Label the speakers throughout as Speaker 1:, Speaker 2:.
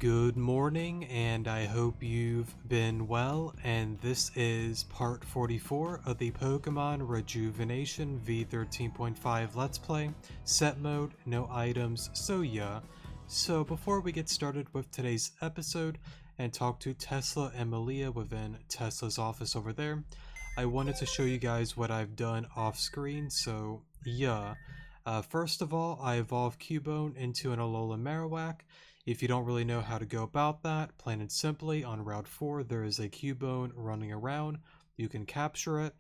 Speaker 1: Good morning, and I hope you've been well, and this is part 44 of the Pokemon Rejuvenation V13.5 Let's Play, set mode, no items, so yeah. So before we get started with today's episode and talk to Tesla and Malia within Tesla's office over there, I wanted to show you guys what I've done off screen, so yeah. First of all, I evolved Cubone into an Alola Marowak. If you don't really know how to go about that, plain and simply, on Route 4 there is a Cubone running around. You can capture it.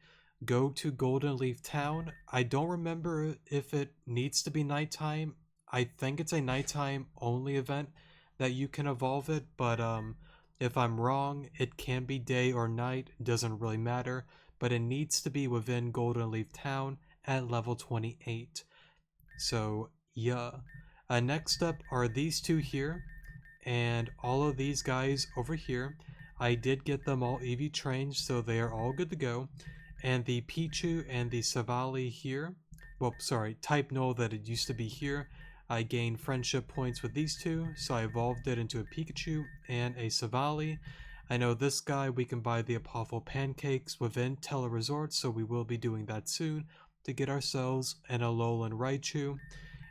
Speaker 1: Go to Golden Leaf Town. I don't remember if it needs to be nighttime. I think it's a nighttime only event that you can evolve it, but if I'm wrong, it can be day or night, doesn't really matter, but it needs to be within Golden Leaf Town at level 28. So, yeah. Next up are these two here, and all of these guys over here. I did get them all EV trained, so they are all good to go. And the Pichu and the Savali here, well, sorry, type null that it used to be here, I gained friendship points with these two, so I evolved it into a Pikachu and a Savali. I know this guy, we can buy the Apophel Pancakes within Tele Resort, so we will be doing that soon to get ourselves an Alolan Raichu.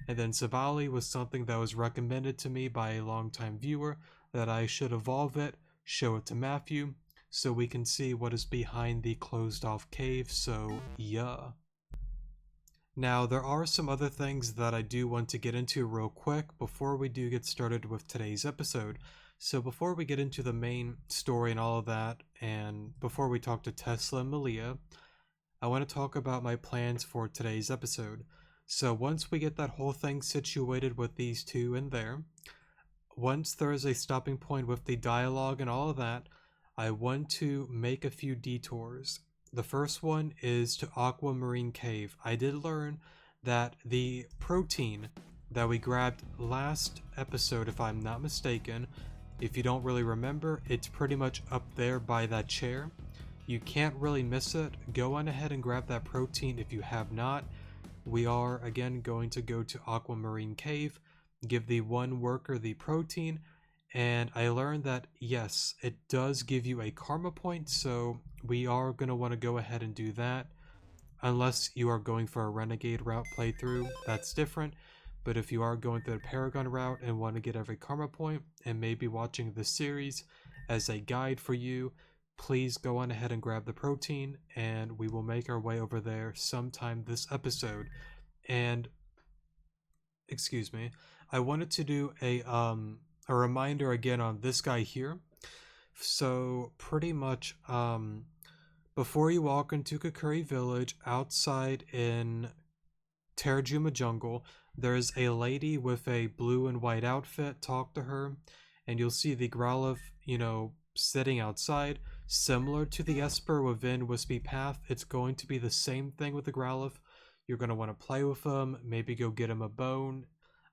Speaker 1: And then Savali was something that was recommended to me by a longtime viewer that I should evolve it, show it to Matthew, so we can see what is behind the closed off cave, so yeah. Now there are some other things that I do want to get into real quick before we do get started with today's episode. So before we get into the main story and all of that, and before we talk to Tesla and Malia, I want to talk about my plans for today's episode. So once we get that whole thing situated with these two in there, once there is a stopping point with the dialogue and all of that, I want to make a few detours. The first one is to Aquamarine Cave. I did learn that the protein that we grabbed last episode, if I'm not mistaken, if you don't really remember, it's pretty much up there by that chair. You can't really miss it. Go on ahead and grab that protein if you have not. We are again going to go to Aquamarine Cave, give the one worker the protein, and I learned that yes, it does give you a karma point, so we are going to want to go ahead and do that. Unless you are going for a renegade route playthrough, that's different, but if you are going through the Paragon route and want to get every karma point and maybe watching this series as a guide for you, please go on ahead and grab the protein, and we will make our way over there sometime this episode. And excuse me, I wanted to do a reminder again on this guy here. So pretty much before you walk into Kakuri Village, outside in Terrajuma Jungle, there's a lady with a blue and white outfit. Talk to her and you'll see the Growlithe, sitting outside. Similar to the Esper within Wispy Path, it's going to be the same thing with the Growlithe. You're going to want to play with him, maybe go get him a bone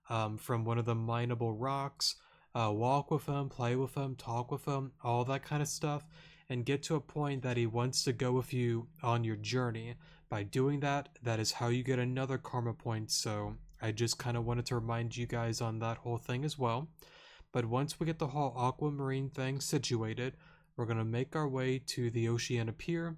Speaker 1: from one of the mineable rocks, walk with him, play with him, talk with him, all that kind of stuff, and get to a point that he wants to go with you on your journey. By doing that, that is how you get another karma point, so I just kind of wanted to remind you guys on that whole thing as well. But once we get the whole Aquamarine thing situated, we're going to make our way to the Oceana Pier,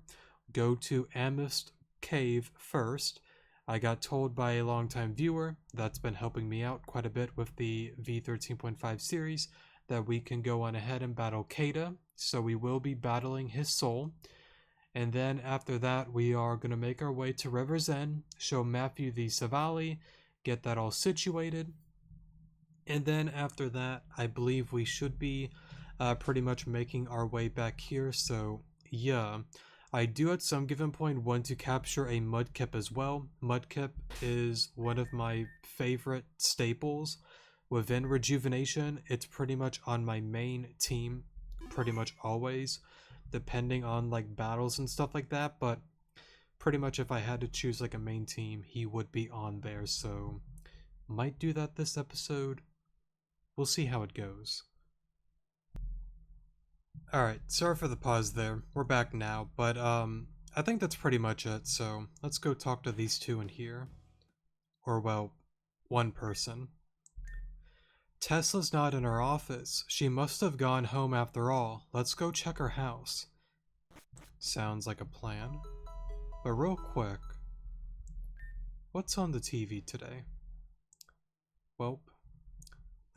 Speaker 1: go to Amethyst Cave first. I got told by a longtime viewer that's been helping me out quite a bit with the V13.5 series that we can go on ahead and battle Keta, so we will be battling his soul. And then after that, we are going to make our way to River's End, show Matthew the Savali, get that all situated. And then after that, I believe we should be pretty much making our way back here, so yeah. I do at some given point want to capture a Mudkip as well. Mudkip is one of my favorite staples within Rejuvenation. It's pretty much on my main team pretty much always, depending on like battles and stuff like that, but pretty much if I had to choose like a main team, he would be on there, so might do that this episode. We'll see how it goes. Alright, sorry for the pause there. We're back now, but I think that's pretty much it, so let's go talk to these two in here. Or, well, one person. Tesla's not in her office. She must have gone home after all. Let's go check her house. Sounds like a plan. But real quick, what's on the TV today? Well,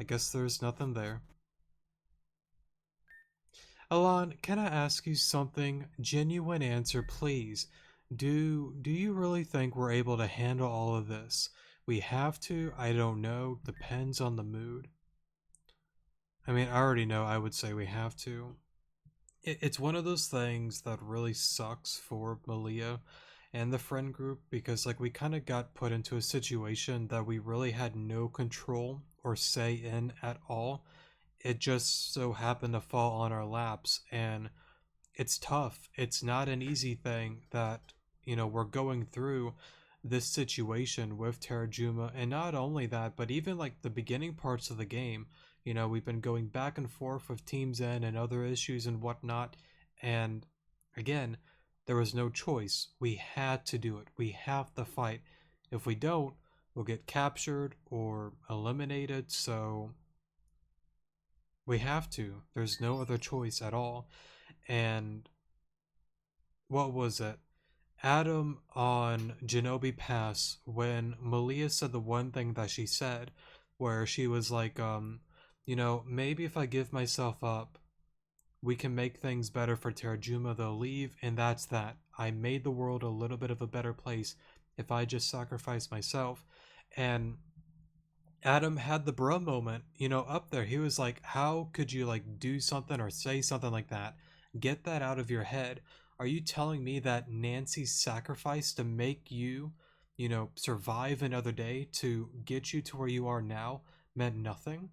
Speaker 1: I guess there's nothing there. Alon, can I ask you something? Genuine answer, please. Do you really think we're able to handle all of this? We have to? I don't know. Depends on the mood. I mean, I already know I would say we have to. It's one of those things that really sucks for Malia and the friend group because, like, we kind of got put into a situation that we really had no control or say in at all. It just so happened to fall on our laps, and it's tough. It's not an easy thing that, we're going through this situation with Terajuma. And not only that, but even like the beginning parts of the game, we've been going back and forth with Team Zen and other issues and whatnot. And again, there was no choice. We had to do it. We have to fight. If we don't, we'll get captured or eliminated. So we have to. There's no other choice at all. And what was it? Adam on Genobi Pass, when Malia said the one thing that she said, where she was like, maybe if I give myself up, we can make things better for Terajuma. They'll leave, and that's that. I made the world a little bit of a better place if I just sacrifice myself. And Adam had the bro moment, up there. He was like, how could you like do something or say something like that? Get that out of your head. Are you telling me that Nancy's sacrifice to make you, survive another day to get you to where you are now meant nothing?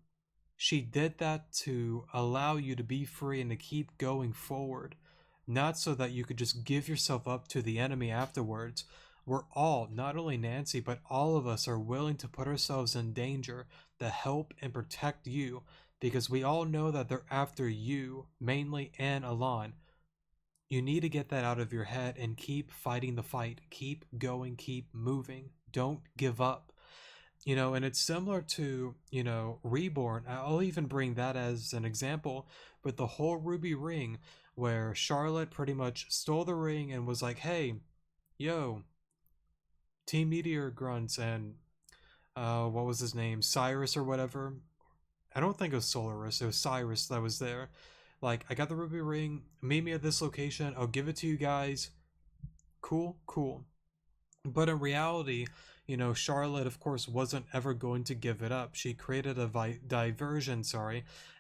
Speaker 1: She did that to allow you to be free and to keep going forward, not so that you could just give yourself up to the enemy afterwards. We're all, not only Nancy, but all of us are willing to put ourselves in danger to help and protect you because we all know that they're after you, mainly, and Alon. You need to get that out of your head and keep fighting the fight. Keep going, keep moving. Don't give up. And it's similar to, Reborn. I'll even bring that as an example with the whole Ruby ring, where Charlotte pretty much stole the ring and was like, hey, yo, Team Meteor grunts and, what was his name? Cyrus or whatever. I don't think it was Solaris, it was Cyrus that was there. Like, I got the Ruby ring, meet me at this location, I'll give it to you guys. Cool, cool. But in reality, Charlotte, of course, wasn't ever going to give it up. She created a diversion,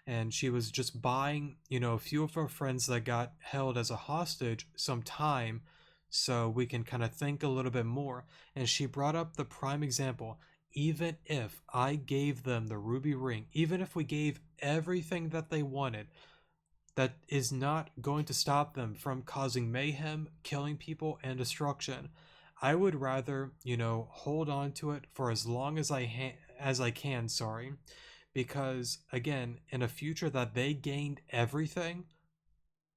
Speaker 1: and she was just buying, a few of her friends that got held as a hostage some time so we can kind of think a little bit more. And she brought up the prime example. Even if I gave them the ruby ring, even if we gave everything that they wanted, that is not going to stop them from causing mayhem, killing people, and destruction. I would rather, hold on to it for as long as I can, because again, in a future that they gained everything,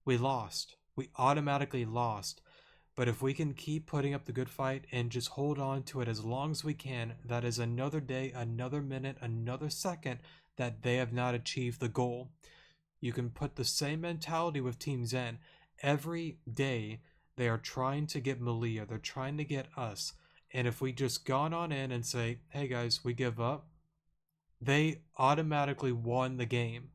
Speaker 1: we lost. We automatically lost. But if we can keep putting up the good fight and just hold on to it as long as we can, that is another day, another minute, another second that they have not achieved the goal. You can put the same mentality with Team Zen. Every day they are trying to get Malia, they're trying to get us. And if we just gone on in and say, hey guys, we give up, they automatically won the game.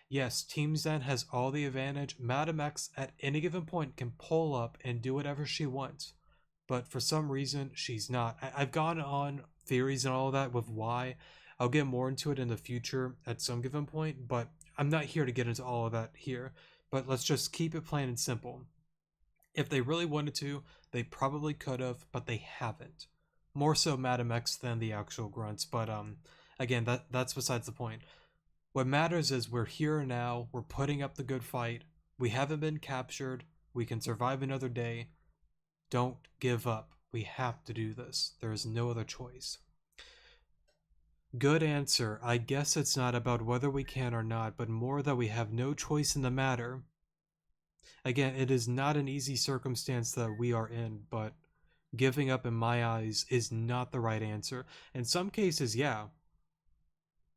Speaker 1: Yes, Team Zen has all the advantage. Madam X at any given point can pull up and do whatever she wants. But for some reason, she's not. I've gone on theories and all of that with why. I'll get more into it in the future at some given point, but I'm not here to get into all of that here. But let's just keep it plain and simple. If they really wanted to, they probably could have, but they haven't. More so Madam X than the actual grunts, but again, that's besides the point. What matters is we're here now, we're putting up the good fight, we haven't been captured, we can survive another day. Don't give up. We have to do this. There is no other choice. Good answer. I guess it's not about whether we can or not, but more that we have no choice in the matter. Again, it is not an easy circumstance that we are in, but giving up in my eyes is not the right answer. In some cases, yeah.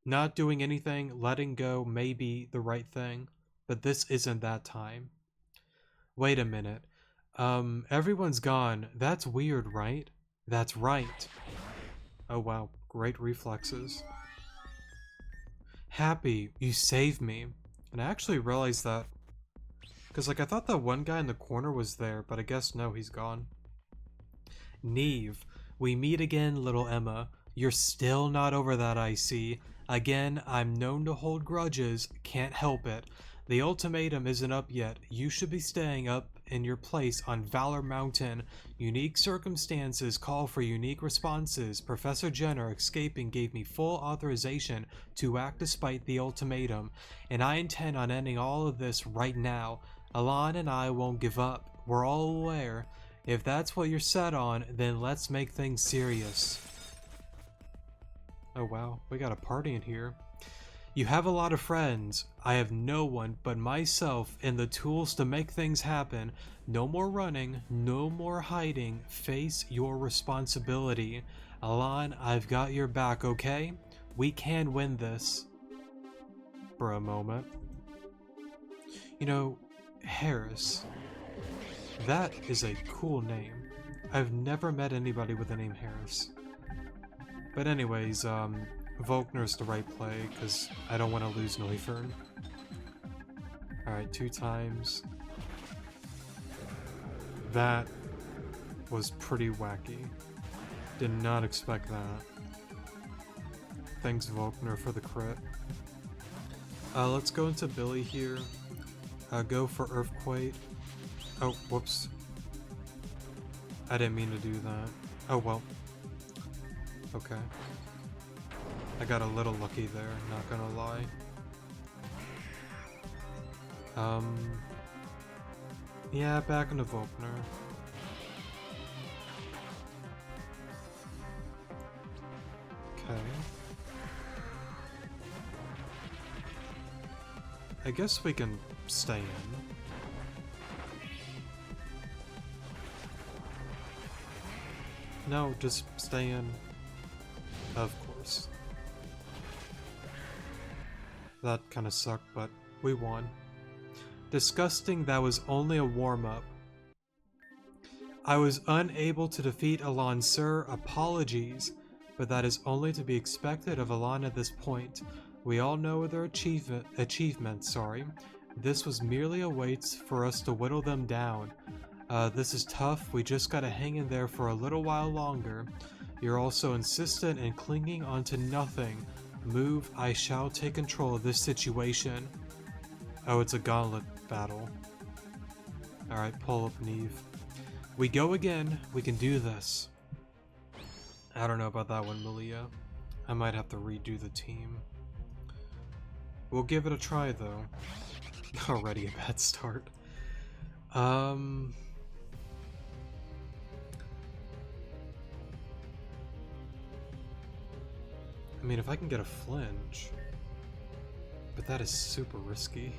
Speaker 1: Not doing anything, letting go may be the right thing, but this isn't that time. Wait a minute. Everyone's gone. That's weird, right? That's right. Oh wow, great reflexes. Happy, you saved me. And I actually realized that. Because, like, I thought that one guy in the corner was there, but I guess no, he's gone. Neve, we meet again, little Emma. You're still not over that, I see. Again, I'm known to hold grudges, can't help it. The ultimatum isn't up yet. You should be staying up in your place on Valor Mountain. Unique circumstances call for unique responses. Professor Jenner escaping gave me full authorization to act despite the ultimatum, and I intend on ending all of this right now. Alon and I won't give up. We're all aware. If that's what you're set on, then let's make things serious. Oh wow, we got a party in here. You have a lot of friends. I have no one but myself and the tools to make things happen. No more running, no more hiding. Face your responsibility. Alon, I've got your back, okay? We can win this. For a moment. You know, Harris. That is a cool name. I've never met anybody with the name Harris. But anyways, Volkner's the right play, because I don't want to lose Neufern. Alright, 2 times. That was pretty wacky. Did not expect that. Thanks, Volkner, for the crit. Let's go into Billy here. Go for Earthquake. Oh, whoops. I didn't mean to do that. Oh well. Okay. I got a little lucky there, not gonna lie. Yeah, back into Volkner. Okay. I guess we can stay in. No, just stay in. Of course. That kinda sucked, but we won. Disgusting, that was only a warm-up. I was unable to defeat Alon, sir. Apologies, but that is only to be expected of Alon at this point. We all know their achievement, sorry. This was merely a way for us to whittle them down. This is tough, we just gotta hang in there for a little while longer. You're also insistent and clinging onto nothing. Move, I shall take control of this situation. Oh, it's a gauntlet battle. Alright, pull up Neve. We go again, we can do this. I don't know about that one, Malia. I might have to redo the team. We'll give it a try, though. Already a bad start. I mean, if I can get a flinch, but that is super risky.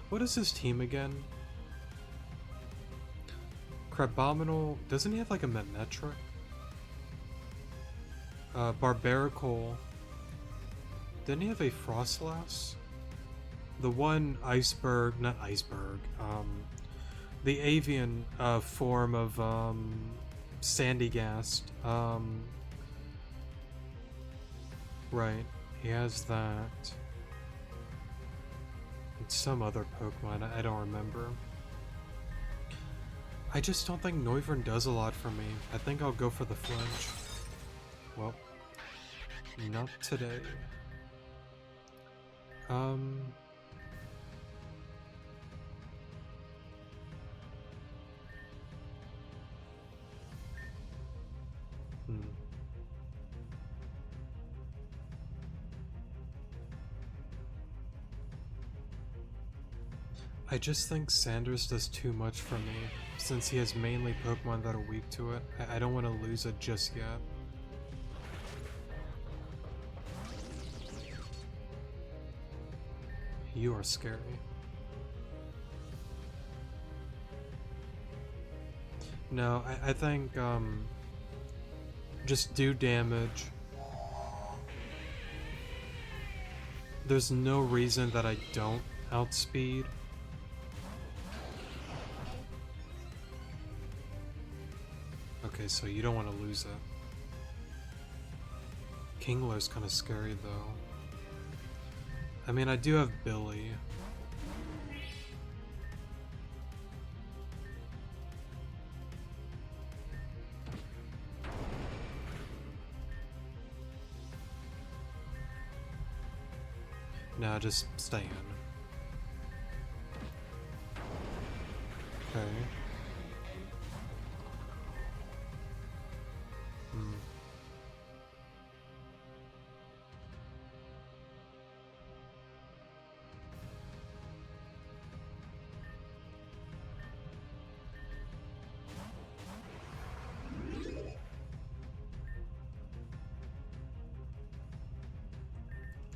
Speaker 1: What is his team again? Crabominal, doesn't he have like a Memetric? Barbarical. Didn't he have a Frostlass? The one iceberg, not iceberg, the avian form of Sandygast. Right, he has that. And some other Pokemon, I don't remember. I just don't think Neuvern does a lot for me. I think I'll go for the flinch. Well, not today. I just think Sanders does too much for me, since he has mainly Pokemon that are weak to it. I don't want to lose it just yet. You are scary. No, I think, just do damage. There's no reason that I don't outspeed. Okay, so you don't want to lose it. Kingler's kind of scary, though. I mean, I do have Billy. Nah, just stay in. Okay.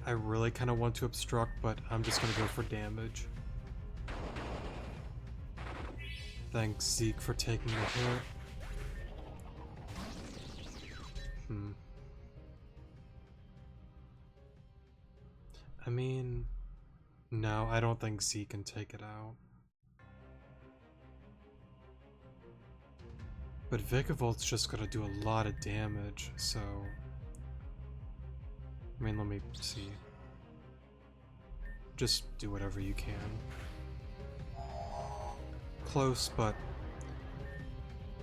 Speaker 1: I really kind of want to obstruct, but I'm just gonna go for damage. Thanks, Zeke, for taking the hit. I mean, no, I don't think Zeke can take it out. But Vicavolt's just gonna do a lot of damage, so... I mean, let me see. Just do whatever you can. Close, but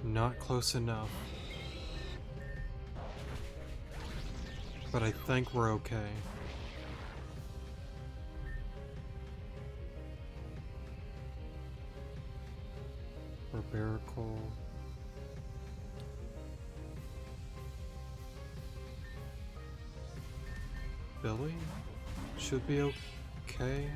Speaker 1: not close enough. But I think we're okay. Barbarical. Billy? Should be okay. Okay.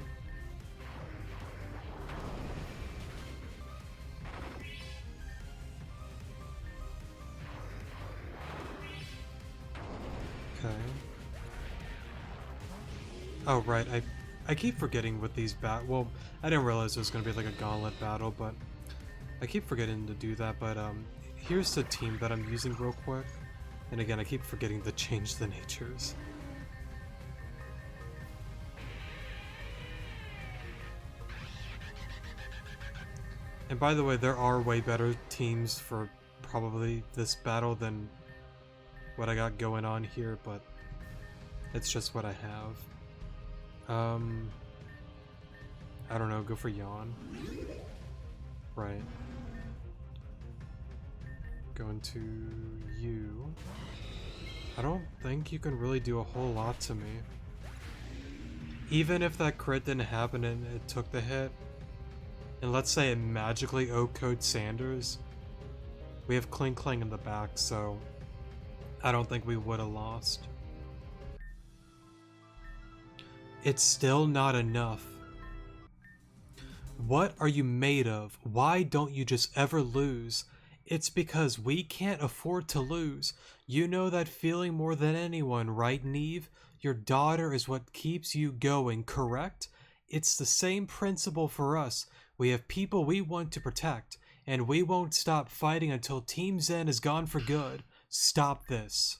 Speaker 1: Oh, right, I keep forgetting with these well, I didn't realize it was gonna be like a gauntlet battle, but I keep forgetting to do that, but here's the team that I'm using real quick. And again, I keep forgetting to change the natures. And by the way, there are way better teams for probably this battle than what I got going on here, but it's just what I have. I don't know, go for Yawn. Right. Going to you. I don't think you can really do a whole lot to me. Even if that crit didn't happen and it took the hit, and let's say it magically O-code Sanders, we have Cling Clang in the back, so I don't think we would have lost. It's still not enough. What are you made of? Why don't you just ever lose? It's because we can't afford to lose. You know that feeling more than anyone, right, Neve? Your daughter is what keeps you going, correct? It's the same principle for us. We have people we want to protect, and we won't stop fighting until Team Zen is gone for good. Stop this.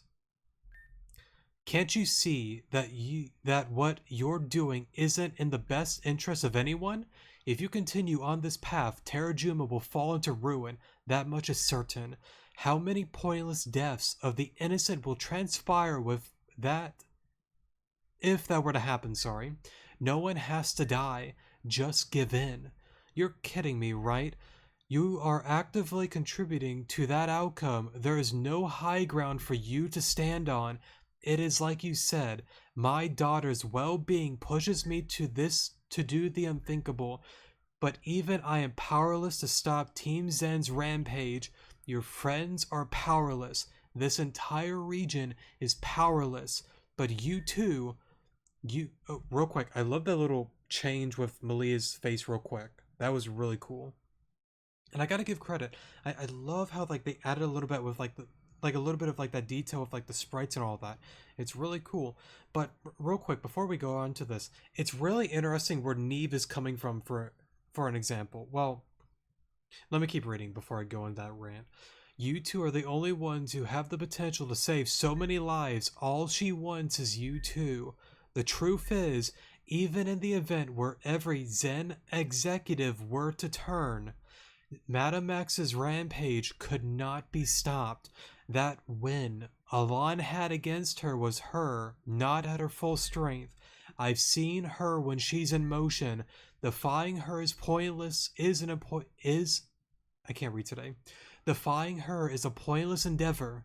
Speaker 1: Can't you see that what you're doing isn't in the best interest of anyone? If you continue on this path, Terrajuma will fall into ruin. That much is certain. How many pointless deaths of the innocent will transpire with that? If that were to happen, sorry. No one has to die. Just give in. You're kidding me, right? You are actively contributing to that outcome. There is no high ground for you to stand on. It is like you said, my daughter's well-being pushes me to do the unthinkable. But even I am powerless to stop Team Zen's rampage. Your friends are powerless. This entire region is powerless. But you too, oh, real quick, I love that little change with Malia's face real quick. That was really cool. And I gotta give credit. I love how like they added a little bit with like like a little bit of like that detail with like the sprites and all that. It's really cool. But real quick before we go on to this, it's really interesting where Neve is coming from for an example. Well, let me keep reading before I go on that rant. You two are the only ones who have the potential to save so many lives. All she wants is you two. The truth is, even in the event where every Zen executive were to turn, Madame X's rampage could not be stopped. That win Alon had against her was her, not at her full strength. I've seen her when she's in motion. Defying her is pointless. I can't read today. Defying her is a pointless endeavor.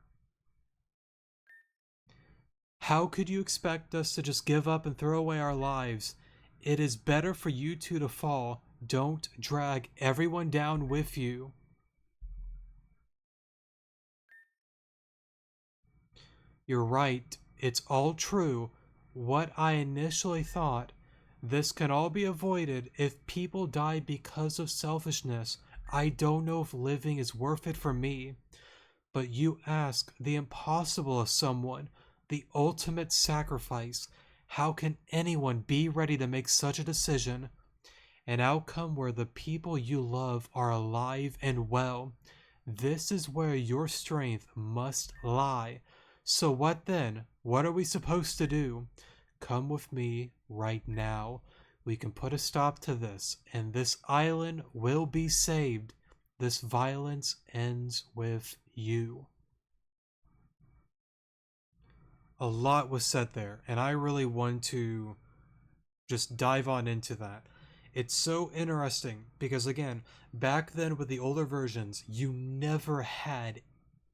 Speaker 1: How could you expect us to just give up and throw away our lives? It is better for you two to fall. Don't drag everyone down with you. You're right. It's all true. What I initially thought. This can all be avoided if people die because of selfishness. I don't know if living is worth it for me. But you ask the impossible of someone, the ultimate sacrifice. How can anyone be ready to make such a decision? An outcome where the people you love are alive and well. This is where your strength must lie. So what then? What are we supposed to do? Come with me right now. We can put a stop to this, and this island will be saved. This violence ends with you. A lot was said there, and I really want to just dive on into that. It's so interesting because, again, back then with the older versions, you never had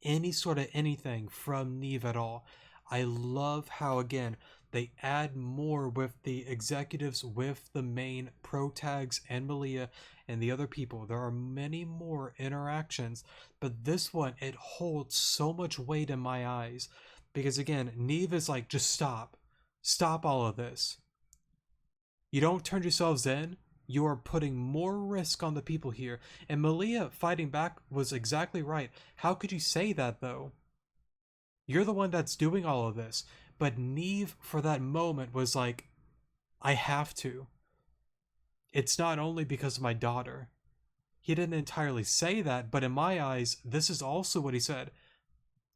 Speaker 1: any sort of anything from Neve at all. I love how, again, they add more with the executives, with the main protags and Malia and the other people. There are many more interactions, but this one, it holds so much weight in my eyes because, again, Neve is like, just stop. Stop all of this. You don't turn yourselves in, you are putting more risk on the people here. And Malia fighting back was exactly right. How could you say that, though? You're the one that's doing all of this. But Neve, for that moment, was like, I have to. It's not only because of my daughter. He didn't entirely say that, but in my eyes, this is also what he said.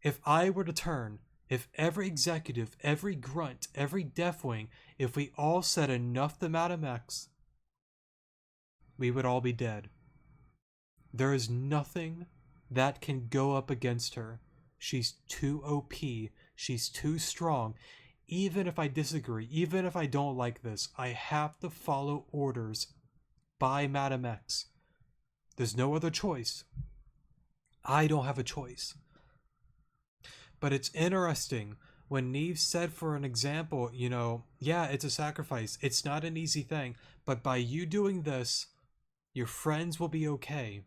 Speaker 1: If I were to turn, if every executive, every grunt, every deathwing, if we all said enough to Madame X, we would all be dead. There is nothing that can go up against her. She's too OP. She's too strong. Even if I disagree, even if I don't like this, I have to follow orders by Madame X. There's no other choice. I don't have a choice. But it's interesting when Neve said, for an example, yeah, it's a sacrifice. It's not an easy thing. But by you doing this, your friends will be okay.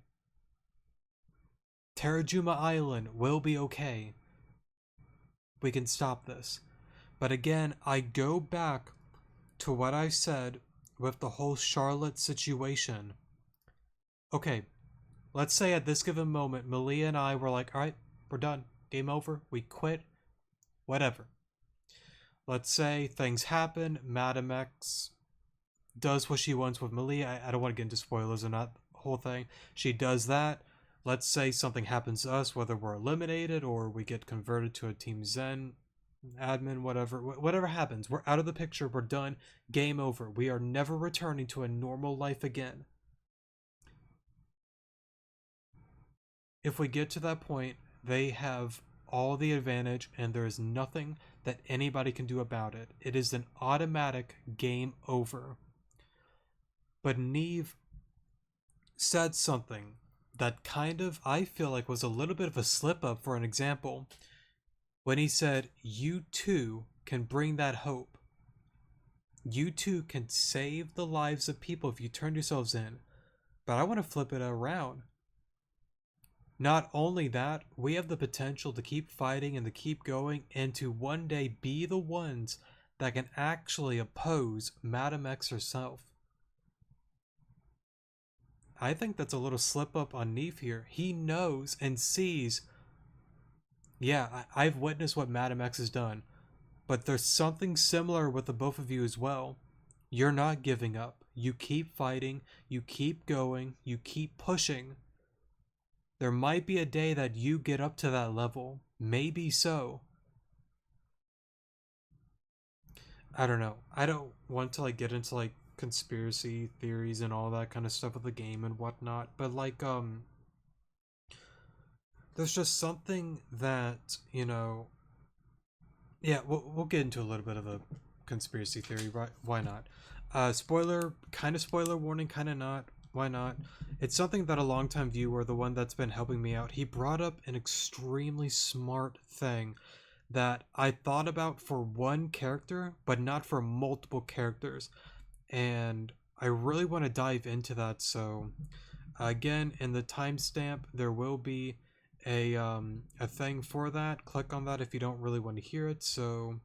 Speaker 1: Terrajuma Island will be okay. We can stop this. But again, I go back to what I said with the whole Charlotte situation. Okay, let's say at this given moment, Malia and I were like, alright, we're done. Game over. We quit. Whatever. Let's say things happen. Madame X does what she wants with Malia. I don't want to get into spoilers and that whole thing. She does that. Let's say something happens to us, whether we're eliminated or we get converted to a Team Zen admin, whatever happens, we're out of the picture, we're done, game over. We are never returning to a normal life again. If we get to that point, they have all the advantage and there is nothing that anybody can do about it. It is an automatic game over. But Neve said something that kind of, I feel like, was a little bit of a slip up. For an example, when he said, you too can bring that hope. You too can save the lives of people if you turn yourselves in. But I want to flip it around. Not only that, we have the potential to keep fighting and to keep going and to one day be the ones that can actually oppose Madame X herself. I think that's a little slip up on Neve here. He knows and sees Yeah, I've witnessed what Madam X has done, but there's something similar with the both of you as well. You're not giving up. You keep fighting, you keep going, you keep pushing. There might be a day that you get up to that level. Maybe so. I don't know. I don't want to like get into like conspiracy theories and all that kind of stuff with the game and whatnot, but like there's just something that, yeah, we'll get into a little bit of a conspiracy theory, right? Why not? Spoiler, kind of spoiler warning, kind of not. Why not? It's something that a longtime viewer, the one that's been helping me out, he brought up an extremely smart thing that I thought about for one character, but not for multiple characters. And I really want to dive into that. So, again, in the timestamp, there will be a thing for that. Click on that if you don't really want to hear it. So,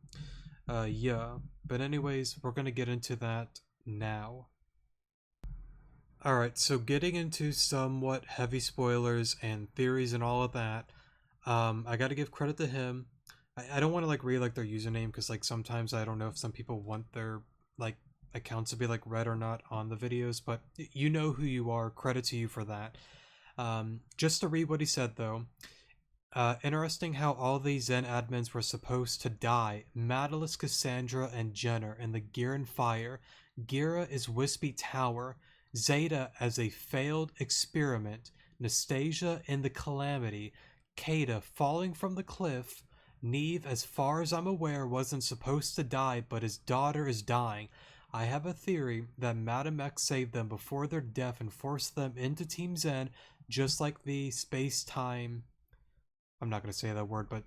Speaker 1: yeah. But anyways, we're gonna get into that now. All right. So, getting into somewhat heavy spoilers and theories and all of that. I got to give credit to him. I don't want to like read like their username because like sometimes I don't know if some people want their like accounts to be like read or not on the videos, but you know who you are. Credit to you for that. Just to read what he said though. Interesting how all these Zen admins were supposed to die. Madalis, Cassandra, and Jenner in the Giran fire. Gira is Wispy Tower. Zeta as a failed experiment. Nastasia in the Calamity. Keta falling from the cliff. Neve, as far as I'm aware, wasn't supposed to die, but his daughter is dying. I have a theory that Madam X saved them before their death and forced them into Team Zen, just like the space time. I'm not going to say that word, but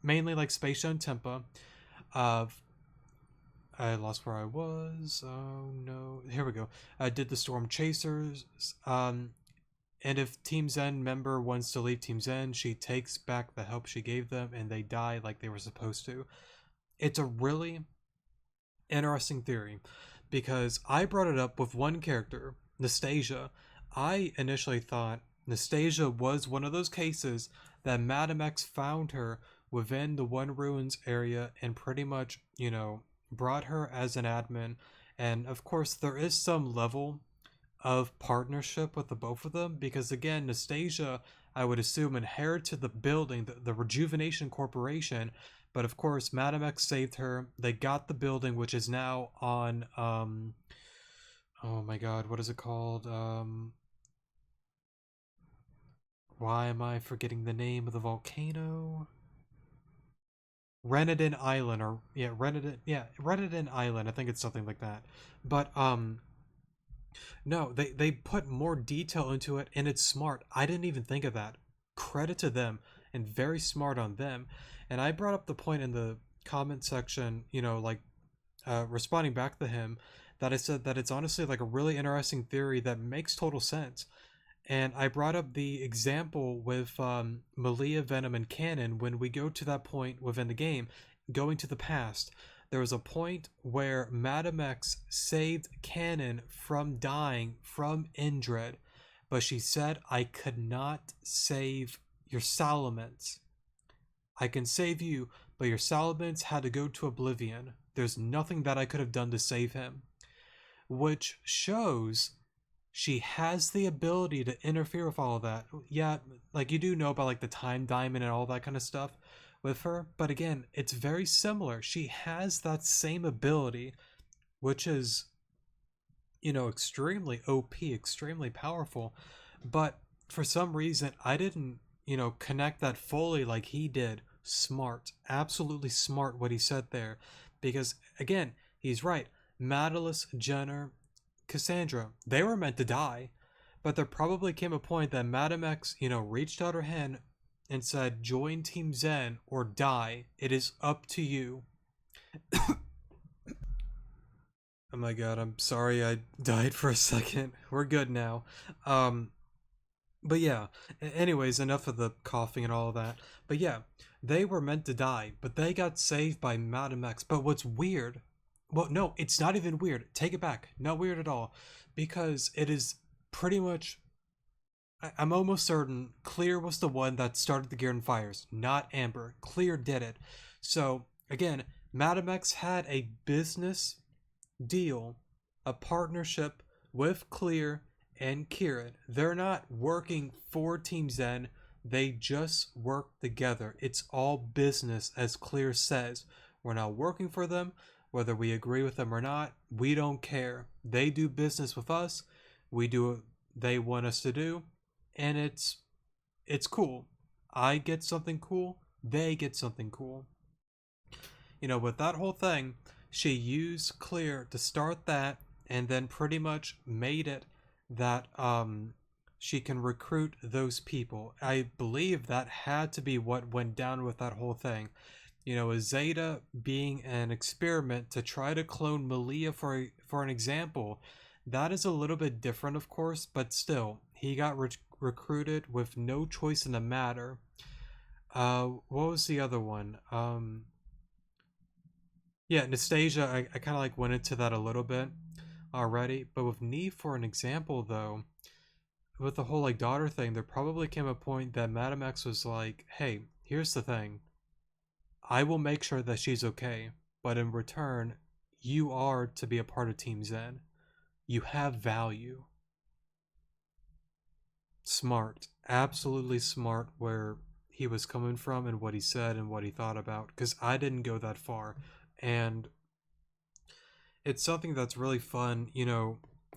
Speaker 1: mainly like Space Zone Tempa. Uh, I lost where I was. Oh no. Here we go. I did the Storm Chasers. And if Team Zen member wants to leave Team Zen, she takes back the help she gave them and they die like they were supposed to. It's a really interesting theory because I brought it up with one character, Nastasia. I initially thought Nastasia was one of those cases that Madam X found her within the One Ruins area and pretty much, brought her as an admin. And of course, there is some level of partnership with the both of them because again Nastasia I would assume inherited the building, the Rejuvenation Corporation, but of course Madam X saved her. They got the building which is now on oh my god, what is it called? Why am I forgetting the name of the volcano? Renadin Island, or Renadin Island, I think it's something like that. But no, they put more detail into it, and it's smart. I didn't even think of that. Credit to them, and very smart on them. And I brought up the point in the comment section, like responding back to him, that I said that it's honestly like a really interesting theory that makes total sense. And I brought up the example with Malia, Venom, and Canon when we go to that point within the game, going to the past. There was a point where Madam X saved Canon from dying from Indred, but she said, I could not save your Salamence. I can save you, but your Salamence had to go to oblivion. There's nothing that I could have done to save him. Which shows she has the ability to interfere with all of that. Yeah, like you do know about like the time diamond and all that kind of stuff with her, but again, it's very similar. She has that same ability, which is, extremely OP, extremely powerful. But for some reason, I didn't, connect that fully like he did. Smart, absolutely smart what he said there. Because again, he's right. Madalis, Jenner, Cassandra, they were meant to die, but there probably came a point that Madam X, reached out her hand and said, join Team Zen or die. It is up to you. Oh my god, I'm sorry I died for a second. We're good now. Um, but yeah, anyways, enough of the coughing and all of that. But yeah, they were meant to die, but they got saved by Madam X. But what's weird, well, no, it's not even weird. Take it back. Not weird at all. Because it is pretty much I'm almost certain Clear was the one that started the Garen fires, not Amber. Clear did it. So, again, Madam X had a business deal, a partnership with Clear and Kieran. They're not working for Team Zen, they just work together. It's all business, as Clear says. We're not working for them, whether we agree with them or not. We don't care. They do business with us, we do what they want us to do, and it's cool. I get something cool, they get something cool. With that whole thing, she used Clear to start that, and then pretty much made it that she can recruit those people. I believe that had to be what went down with that whole thing. Zeta being an experiment to try to clone Malia for an example. That is a little bit different, of course, but still, he got recruited with no choice in the matter. What was the other one? Yeah, Nastasia, I kind of like went into that a little bit already, but with Neve, for an example, though, with the whole like daughter thing, there probably came a point that Madam X was like, hey, here's the thing. I will make sure that she's okay, but in return, you are to be a part of Team Zen. You have value. Smart. Absolutely smart where he was coming from and what he said and what he thought about, because I didn't go that far. And it's something that's really fun.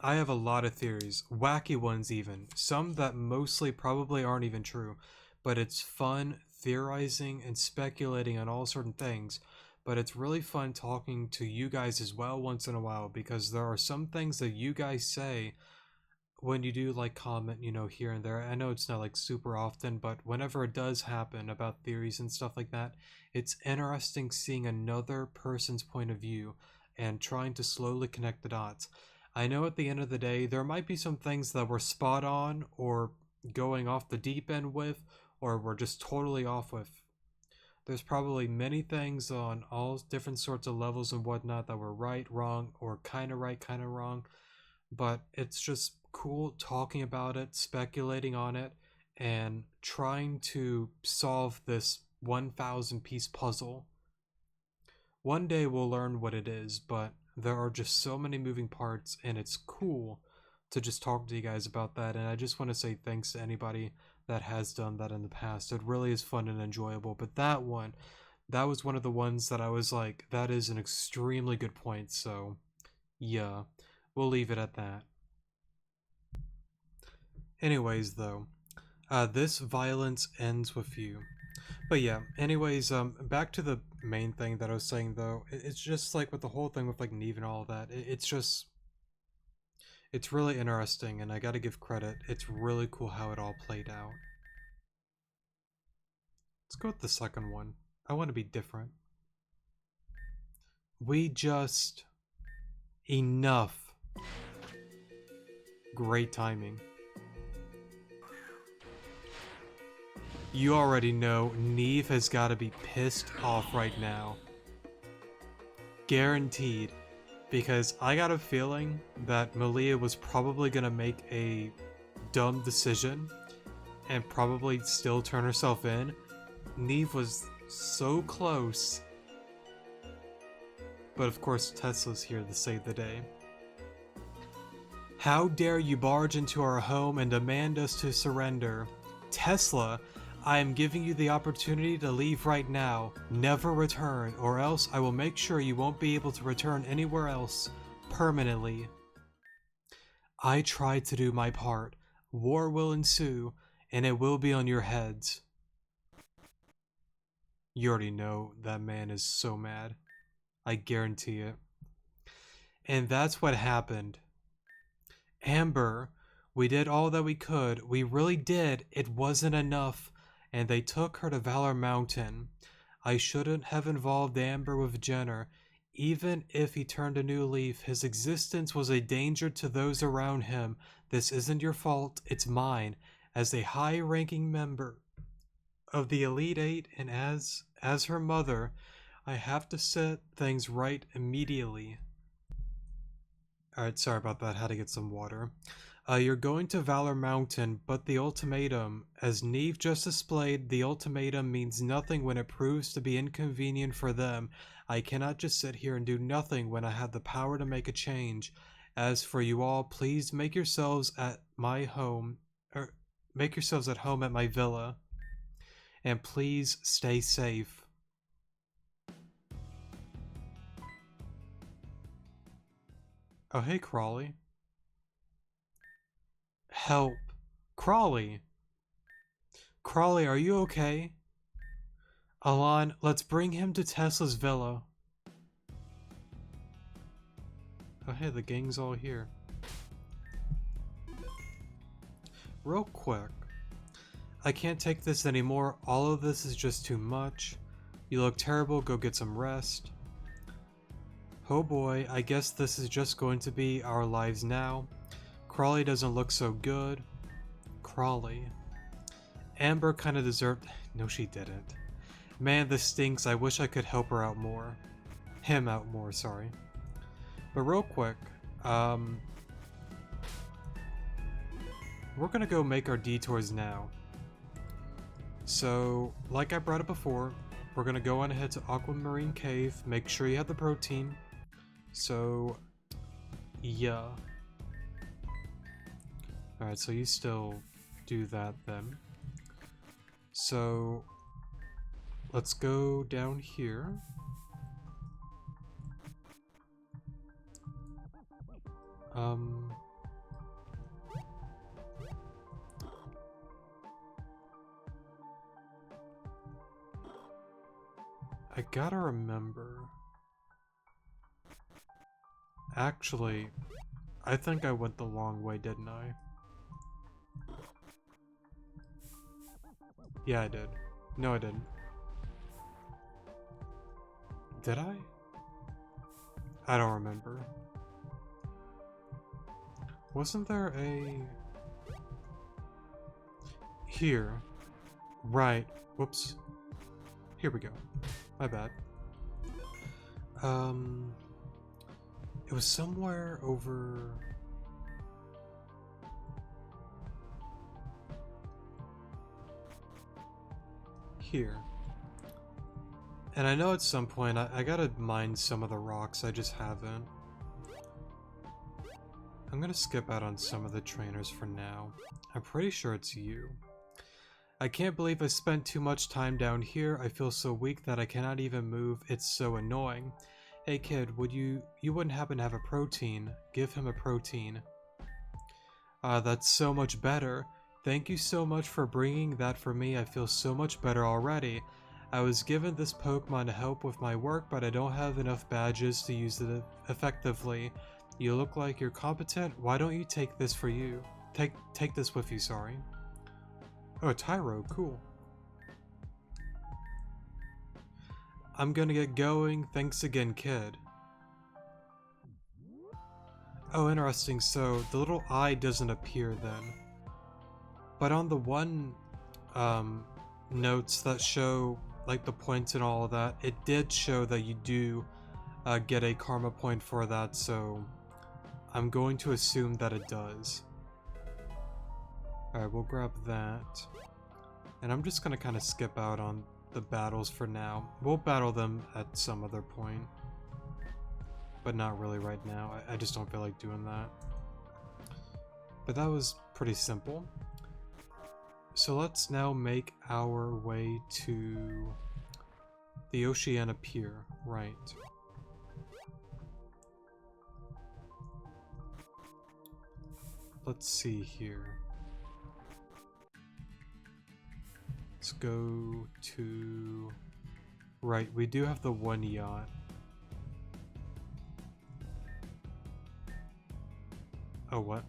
Speaker 1: I have a lot of theories, wacky ones even, some that mostly probably aren't even true, but it's fun theorizing and speculating on all certain things. But it's really fun talking to you guys as well once in a while, because there are some things that you guys say when you do like comment, here and there. I know it's not like super often, but whenever it does happen about theories and stuff like that, it's interesting seeing another person's point of view and trying to slowly connect the dots. I know at the end of the day, there might be some things that we're spot on or going off the deep end with, or we're just totally off with. There's probably many things on all different sorts of levels and whatnot that were right, wrong, or kind of right, kind of wrong. But it's just cool talking about it, speculating on it, and trying to solve this 1,000 piece puzzle. One day we'll learn what it is, but there are just so many moving parts, and it's cool to just talk to you guys about that. And I just want to say thanks to anybody that has done that in the past. It really is fun and enjoyable. But that was one of the ones that I was like, that is an extremely good point. So, yeah, we'll leave it at that. Anyways, though, this violence ends with you. But yeah, anyways, back to the main thing that I was saying, though. It's just like with the whole thing with like Neve and all that. It's really interesting, and I gotta give credit. It's really cool how it all played out. Let's go with the second one. I want to be different. We just... Enough. Great timing. You already know Neve has got to be pissed off right now. Guaranteed. Because I got a feeling that Malia was probably going to make a dumb decision and probably still turn herself in. Neve was so close. But of course, Tesla's here to save the day. How dare you barge into our home and demand us to surrender? Tesla, I am giving you the opportunity to leave right now. Never return, or else I will make sure you won't be able to return anywhere else permanently. I tried to do my part. War will ensue, and it will be on your heads. You already know that man is so mad. I guarantee it. And that's what happened. Amber, we did all that we could. We really did. It wasn't enough. And they took her to Valor Mountain. I shouldn't have involved Amber with Jenner. Even if he turned a new leaf, his existence was a danger to those around him. This isn't your fault, it's mine. As a high-ranking member of the Elite Eight and as her mother, I have to set things right immediately. Alright, sorry about that. Had to get some water. You're going to Valor Mountain, but the ultimatum, as Neve just displayed, the ultimatum means nothing when it proves to be inconvenient for them. I cannot just sit here and do nothing when I have the power to make a change. As for you all, please make yourselves at my home, or make yourselves at home at my villa, and please stay safe. Oh, hey, Crawley. Help. Crawley! Crawley, are you okay? Alon, let's bring him to Tesla's villa. Oh hey, the gang's all here. Real quick. I can't take this anymore. All of this is just too much. You look terrible, go get some rest. Oh boy, I guess this is just going to be our lives now. Crawley doesn't look so good. Crawley. Amber kinda deserved... No, she didn't. Man, this stinks. I wish I could help her out more. Him out more, sorry. But real quick, we're gonna go make our detours now. So, like I brought up before, we're gonna go on ahead to Aquamarine Cave, make sure you have the protein. So, yeah. Alright, so you still do that then. So, let's go down here. I gotta remember. Actually, I think I went the long way, didn't I? Yeah, I did. No, I didn't. Did I? I don't remember. Wasn't there a... Here. Right. Whoops. Here we go. My bad. It was somewhere over... Here. And I know at some point I gotta mine some of the rocks, I just haven't. I'm gonna skip out on some of the trainers for now. I'm pretty sure it's you. I can't believe I spent too much time down here. I feel so weak that I cannot even move. It's so annoying. Hey kid, you wouldn't happen to have a protein? Give him a protein. That's so much better. Thank you so much for bringing that for me. I feel so much better already. I was given this Pokemon to help with my work, but I don't have enough badges to use it effectively. You look like you're competent. Why don't you take this for you? Take this with you, sorry. Oh, Tyrouge, cool. I'm gonna get going. Thanks again, kid. Oh, interesting. So the little eye doesn't appear then. But on the one notes that show like the points and all of that, it did show that you do get a karma point for that, so I'm going to assume that it does. Alright, we'll grab that. And I'm just gonna kind of skip out on the battles for now. We'll battle them at some other point. But not really right now. I just don't feel like doing that. But that was pretty simple. So let's now make our way to the Oceana Pier. Right. Let's see here. Let's go to... Right, we do have the one yacht. Oh, what?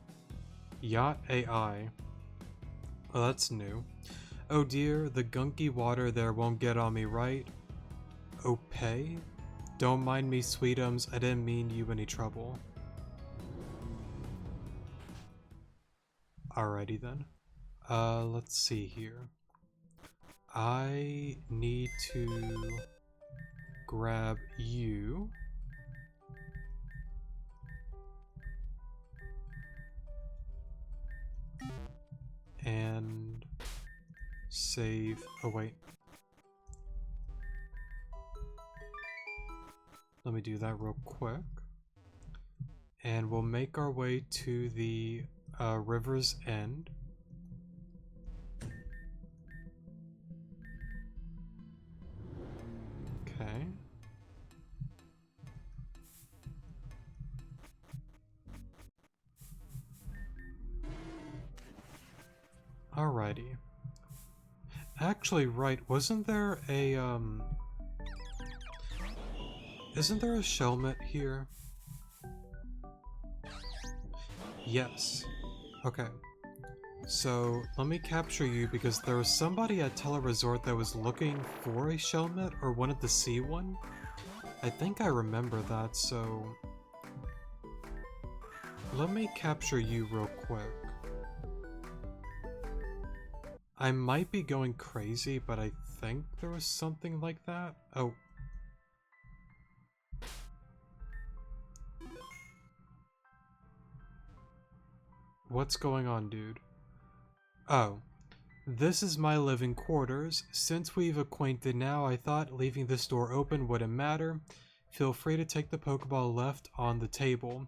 Speaker 1: Yacht AI. Oh, that's new. Oh dear, the gunky water there won't get on me, right? Oh, pay? Don't mind me, sweetums. I didn't mean you any trouble. Alrighty then. Let's see here. I need to grab you. and save. Oh, wait. Let me do that real quick. And we'll make our way to the river's end. Okay. Alrighty. Actually, right, wasn't there a, isn't there a shelmet here? Yes. Okay. So, let me capture you because there was somebody at Teleresort that was looking for a shelmet or wanted to see one. I think I remember that, so... Let me capture you real quick. I might be going crazy, but I think there was something like that. Oh. What's going on, dude? Oh. This is my living quarters. Since we've acquainted now, I thought leaving this door open wouldn't matter. Feel free to take the Pokeball left on the table.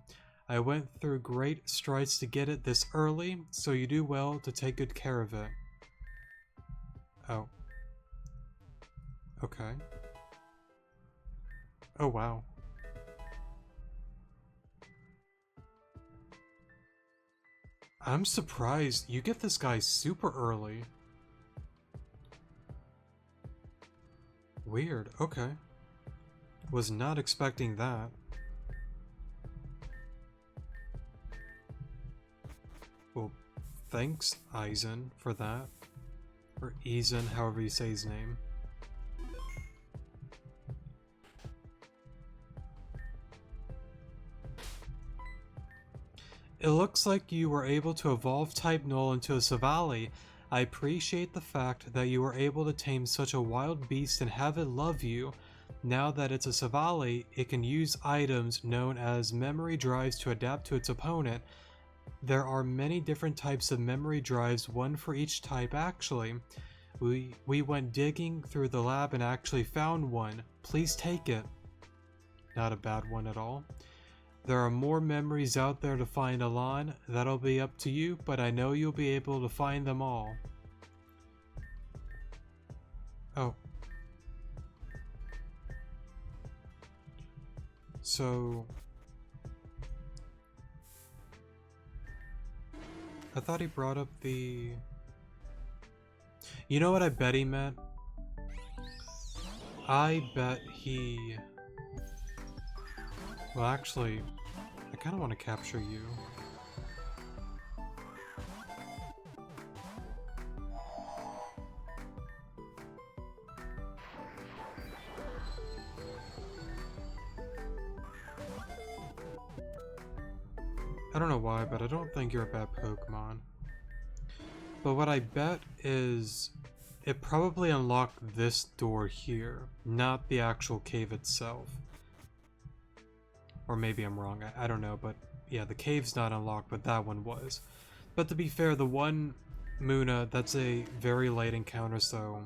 Speaker 1: I went through great strides to get it this early, so you do well to take good care of it. Oh. Okay. Oh, wow. I'm surprised. You get this guy super early. Weird. Okay. Was not expecting that. Well, thanks, Eisen, for that. Or Eisen, however you say his name. It looks like you were able to evolve Type Null into a Savali. I appreciate the fact that you were able to tame such a wild beast and have it love you. Now that it's a Savali, it can use items known as memory drives to adapt to its opponent. There are many different types of memory drives, one for each type actually. We went digging through the lab and actually found one. Please take it. Not a bad one at all. There are more memories out there to find, Alon. That'll be up to you, but I know you'll be able to find them all. Oh. So... I thought he brought up the... You know what I bet he meant? I bet he... Well, actually, I kind of want to capture you. I don't know why, but I don't think you're a bad Pokemon. But what I bet is it probably unlocked this door here, not the actual cave itself. Or maybe I'm wrong, I don't know, but yeah, the cave's not unlocked, but that one was. But to be fair, the one Munna, that's a very late encounter, so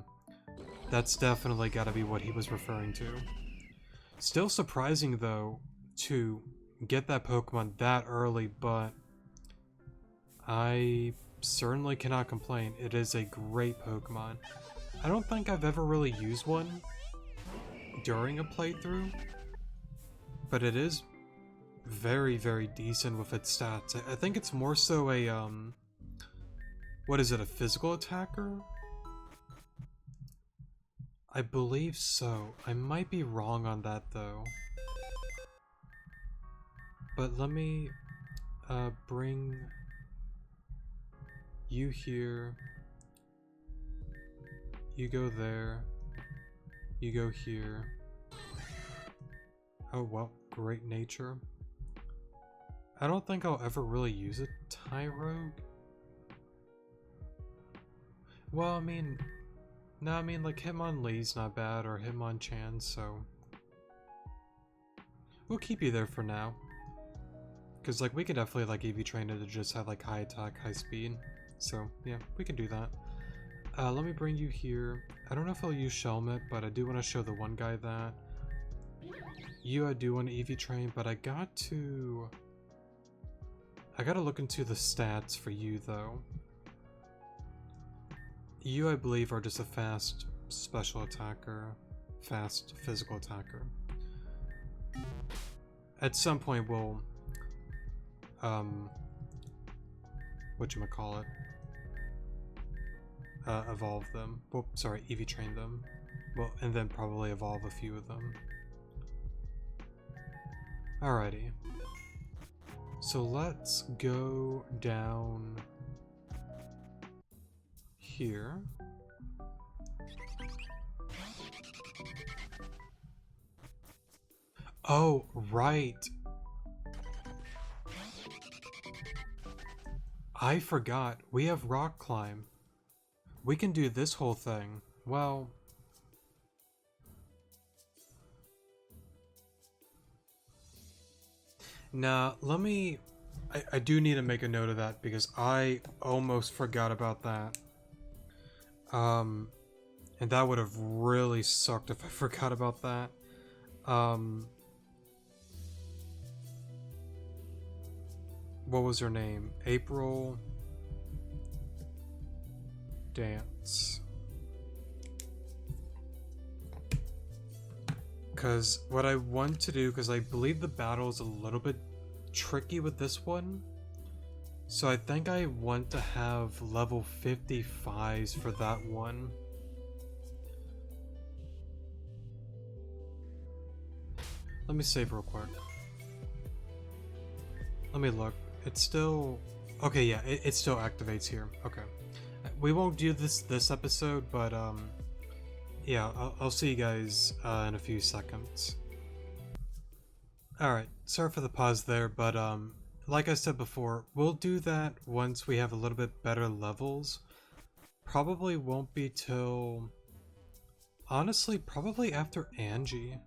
Speaker 1: that's definitely gotta be what he was referring to. Still surprising, though, to get that Pokemon that early, but I certainly cannot complain. It is a great Pokemon. I don't think I've ever really used one during a playthrough, but it is very, very decent with its stats. I think it's more so a, what is it, a physical attacker? I believe so. I might be wrong on that, though. But let me, bring you here. You go there. You go here. Oh, well, great nature. I don't think I'll ever really use a Tyrouge. Well, I mean, no, I mean, like, Hitmonlee's not bad, or Hitmonchan, so we'll keep you there for now. Because, like, we could definitely, like, EV train it to just have, like, high attack, high speed. So yeah, we can do that. Let me bring you here. I don't know if I'll use Shelmet, but I do want to show the one guy that. You, I do want to EV train, but I gotta look into the stats for you though. You, I believe, are just a fast special attacker, fast physical attacker. At some point we'll whatchamacallit, evolve them. Well, sorry, EV train them. Well, and then probably evolve a few of them. Alrighty. So let's go down here. Oh, right. I forgot. We have rock climb. We can do this whole thing. Well... Nah, let me... I do need to make a note of that because I almost forgot about that. And that would have really sucked if I forgot about that. What was her name? April... Dance. Because what I want to do, because I believe the battle is a little bit tricky with this one, so I think I want to have level 55s for that one. Let me save real quick. Let me look. It's still... Okay, yeah, it still activates here. Okay. We won't do this episode, but yeah, I'll see you guys in a few seconds. Alright, sorry for the pause there, but like I said before, we'll do that once we have a little bit better levels. Probably won't be till... Honestly, probably after Angie.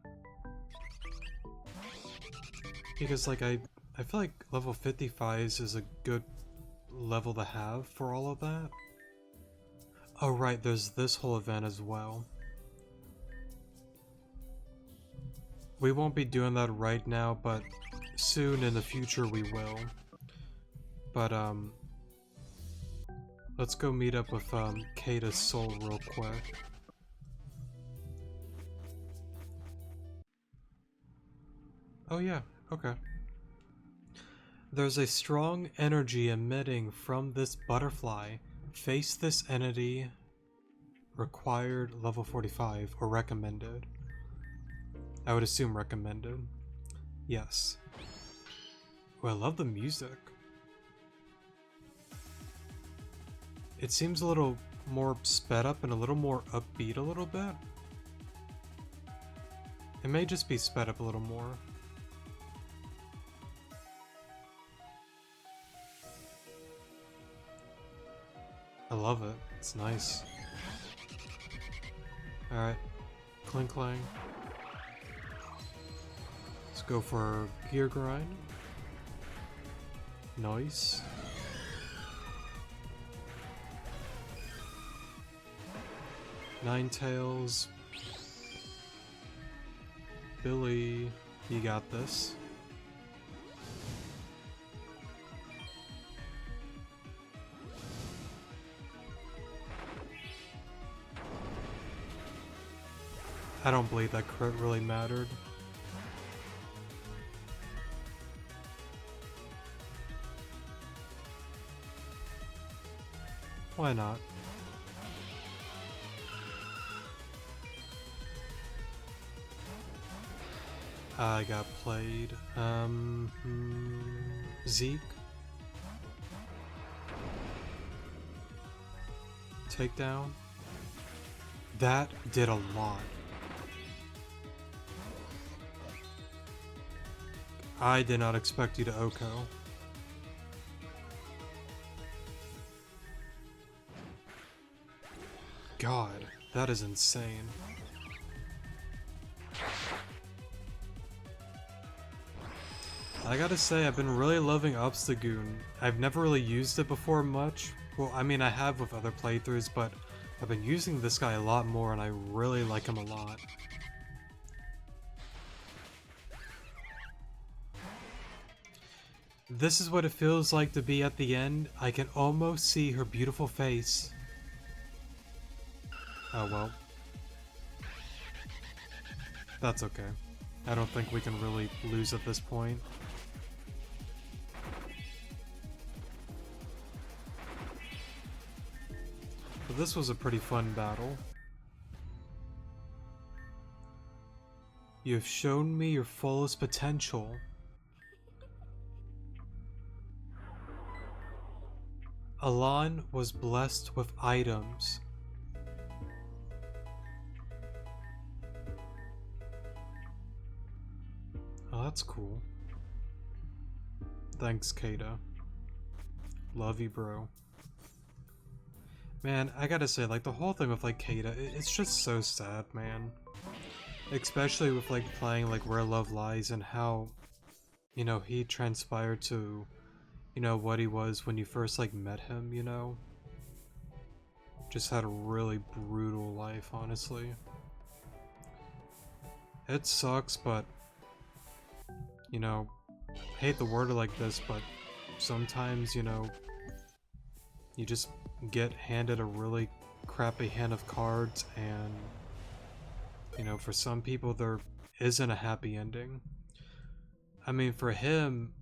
Speaker 1: Because like I feel like level 55s is a good level to have for all of that. Oh right, there's this whole event as well. We won't be doing that right now, but soon in the future we will. But let's go meet up with Keta's soul real quick. Oh yeah, okay. There's a strong energy emitting from this butterfly. Face this entity. Required level 45 or recommended. I would assume recommended. Yes. Oh, I love the music. It seems a little more sped up and a little more upbeat a little bit. It may just be sped up a little more. I love it. It's nice. Alright. Clang clang. Let's go for gear grind. Nice. Ninetales. Billy, you got this. I don't believe that crit really mattered. Why not? I got played. Zeke. Takedown. That did a lot. I did not expect you to Oko. God, that is insane. I gotta say, I've been really loving Obstagoon. I've never really used it before much, Well, I mean, I have with other playthroughs, but I've been using this guy a lot more, and I really like him a lot. This is what it feels like to be at the end. I can almost see her beautiful face. Oh well. That's okay. I don't think we can really lose at this point. But this was a pretty fun battle. You have shown me your fullest potential. Alan was blessed with items. Oh, that's cool. Thanks, Keta. Love you, bro. Man, I gotta say, like, the whole thing with, like, Keta, it's just so sad, man. Especially with, like, playing, like, Where Love Lies and how, you know, he transpired to, you know, what he was when you first, like, met him, you know? Just had a really brutal life, honestly. It sucks, but, you know, I hate the word like this, but sometimes, you know, you just get handed a really crappy hand of cards, and, you know, for some people there isn't a happy ending. I mean, for him,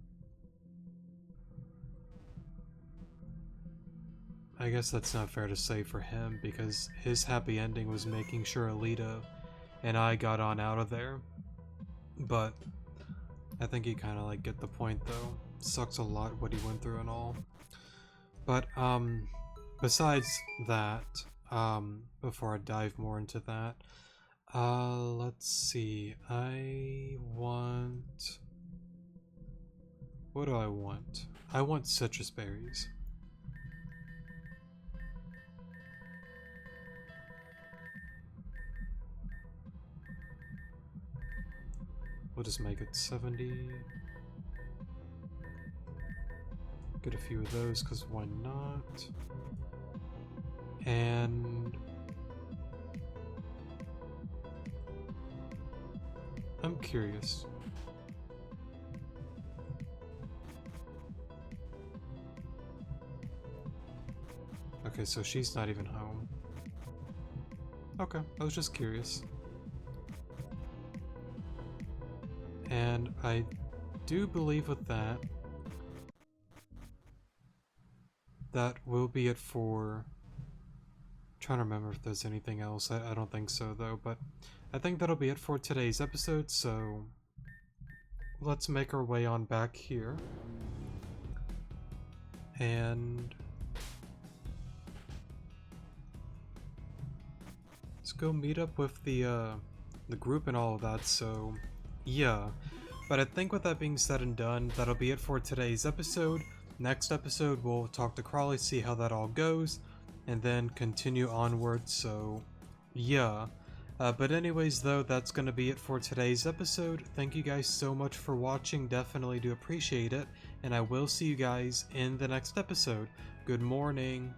Speaker 1: I guess that's not fair to say for him, because his happy ending was making sure Alita and I got on out of there. But I think you kind of like get the point, though. Sucks a lot what he went through and all. But besides that, before I dive more into that, let's see. I want... What do I want? I want citrus berries. We'll just make it 70. Get a few of those, because why not? And... I'm curious. Okay, so she's not even home. Okay, I was just curious. And I do believe with that, that will be it for... Trying to remember if there's anything else. I don't think so, though, but I think that'll be it for today's episode, so let's make our way on back here. And let's go meet up with the group and all of that, so yeah. But I think with that being said and done, that'll be it for today's episode. Next episode, we'll talk to Crawley, see how that all goes, and then continue onward, so yeah. But anyways, though, that's going to be it for today's episode. Thank you guys so much for watching, definitely do appreciate it, and I will see you guys in the next episode. Good morning.